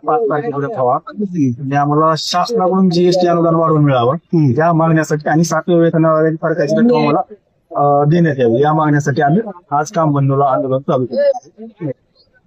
5 तारखेपर्यंत हवा आणि आम्हाला शासनाकडून जीएसटी अनुदान वाढवून मिळावं या मागण्यासाठी आणि 7व्या वेतन फरकाची रक्कम आम्हाला देण्यात यावी या मागण्यासाठी आम्ही आज काम बंदोला आंदोलन चालू केलं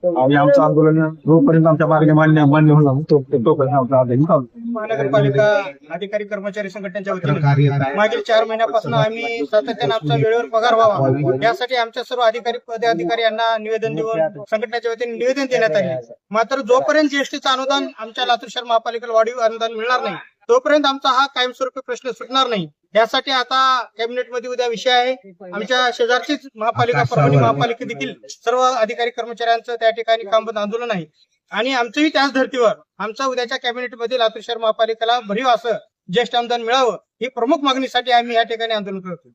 आणि आमचं आंदोलन जोपर्यंत आमच्या मागण्या मान्य होणार तोपर्यंत आमचं आंदोलन चालू. महानगरपालिका अधिकारी कर्मचारी संघटनेच्या वतीने मागील 4 महिन्यापासून आम्ही सातत्याने आमचा वेळेवर पगार व्हावा यासाठी आमच्या सर्व पदाधिकारी यांना निवेदन देऊन संघटनेच्या वतीने निवेदन देण्यात आले. मात्र जोपर्यंत जीएसटीचं अनुदान आमच्या लातूर शहर महापालिकेला वाढीव अनुदान मिळणार नाही तोपर्यंत आमचा हा कायमस्वरूपी प्रश्न सुटणार नाही. यासाठी आता कॅबिनेटमध्ये उद्या विषय आहे. आमच्या शेजारचीच महापालिका परभणी महापालिका देखील सर्व अधिकारी कर्मचाऱ्यांचं त्या ठिकाणी कामबंद आंदोलन आहे आणि आमचंही त्याच धर्तीवर आमचा उद्याच्या कॅबिनेटमध्ये लातूर शहर महापालिकेला भरीव असं ज्येष्ठ अनुदान मिळावं ही प्रमुख मागणीसाठी आम्ही या ठिकाणी आंदोलन करतो.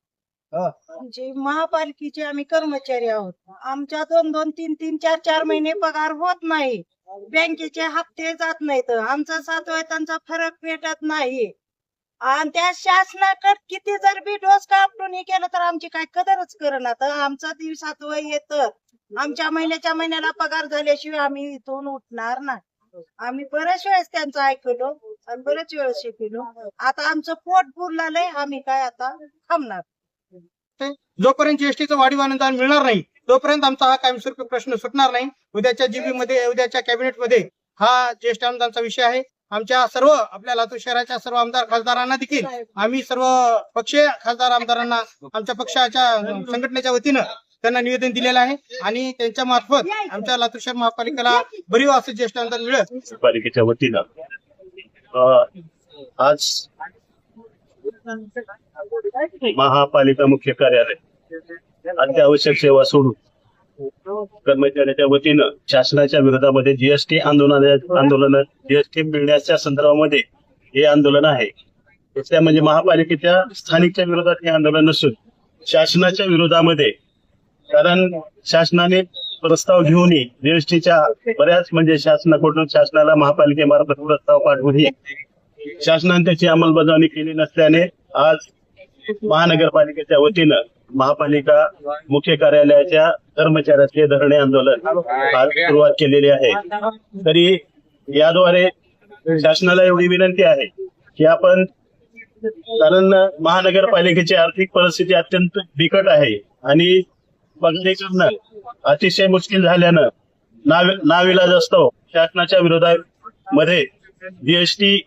म्हणजे महापालिकेचे आम्ही कर्मचारी आहोत. आमच्या 2-2, 3-3, 4-4 महिने पगार होत नाही. बँकेचे हप्ते जात नाहीत. आमचा 7 वेतनचा फरक भेटत नाही आणि त्या शासनाकडे किती जर बी डोस कापटून केलं तर आमची काय कदरच करणार. आमचा 7 येत आमच्या महिन्याला पगार झाल्याशिवाय आम्ही इथून उठणार नाही. आम्ही बऱ्याच वेळेस त्यांचं ऐकलो आणि बरेच वेळेस शिकलो. आता आमचं पोट बुरलाय. आम्ही काय आता थांबणार. जोपर्यंत जीएसटीचं वाढीव अनुदान मिळणार नाही तोपर्यंत आमचा हा कायमस्वरूपी प्रश्न सुटणार नाही. उद्याच्या जीबी मध्ये उद्याच्या कॅबिनेटमध्ये हा ज्येष्ठ अनुदानचा विषय आहे. आमच्या सर्व आपल्या लातूर शहराच्या सर्व आमदार खासदारांना देखील आम्ही सर्व पक्षीय खासदार आमदारांना आमच्या पक्षाच्या संघटनेच्या वतीनं त्यांना निवेदन दिलेलं आहे आणि त्यांच्या मार्फत आमच्या लातूर शहर महापालिकेला भरीव असं ज्येष्ठ अनुदान मिळेल. पालिकेच्या वतीनं आज महापालिका मुख्य कार्यालय अत्यावश्यक सेवा सोडून कर्मचाऱ्याच्या वतीनं शासनाच्या विरोधामध्ये जीएसटी आंदोलन जीएसटी मिळण्याच्या संदर्भामध्ये हे आंदोलन आहे. त्या म्हणजे महापालिकेच्या स्थानिकच्या विरोधात हे आंदोलन नसून शासनाच्या विरोधामध्ये, कारण शासनाने प्रस्ताव घेऊनही जीएसटीच्या बऱ्याच म्हणजे शासनाला महापालिकेमार्फत प्रस्ताव पाठवूनही शासनाने त्याची अंमलबजावणी केली नसल्याने आज महानगरपालिकेच्या वतीनं महापालिका मुख्य कार्यालयाच्या कर्मचाऱ्याचे धरणे आंदोलन आज सुरुवात केलेली आहे. तरी याद्वारे शासनाला एवढी विनंती आहे की आपण, कारण महानगरपालिकेची आर्थिक परिस्थिती अत्यंत बिकट आहे आणि पगारी करणं अतिशय मुश्किल झाल्यानं नाविलाज असतो शासनाच्या विरोधामध्ये जीएसटी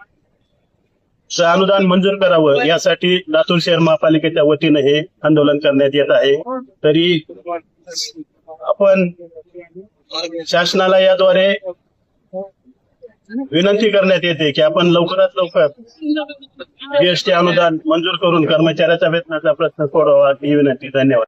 अनुदान मंजूर करावं यासाठी लातूर शहर महापालिकेच्या वतीनं हे आंदोलन करण्यात येत आहे. तरी आपण शासनाला याद्वारे विनंती करण्यात येते की आपण लवकरात लवकर जीएसटी अनुदान मंजूर करून कर्मचाऱ्याच्या वेतनाचा प्रश्न सोडवा ही विनंती. धन्यवाद.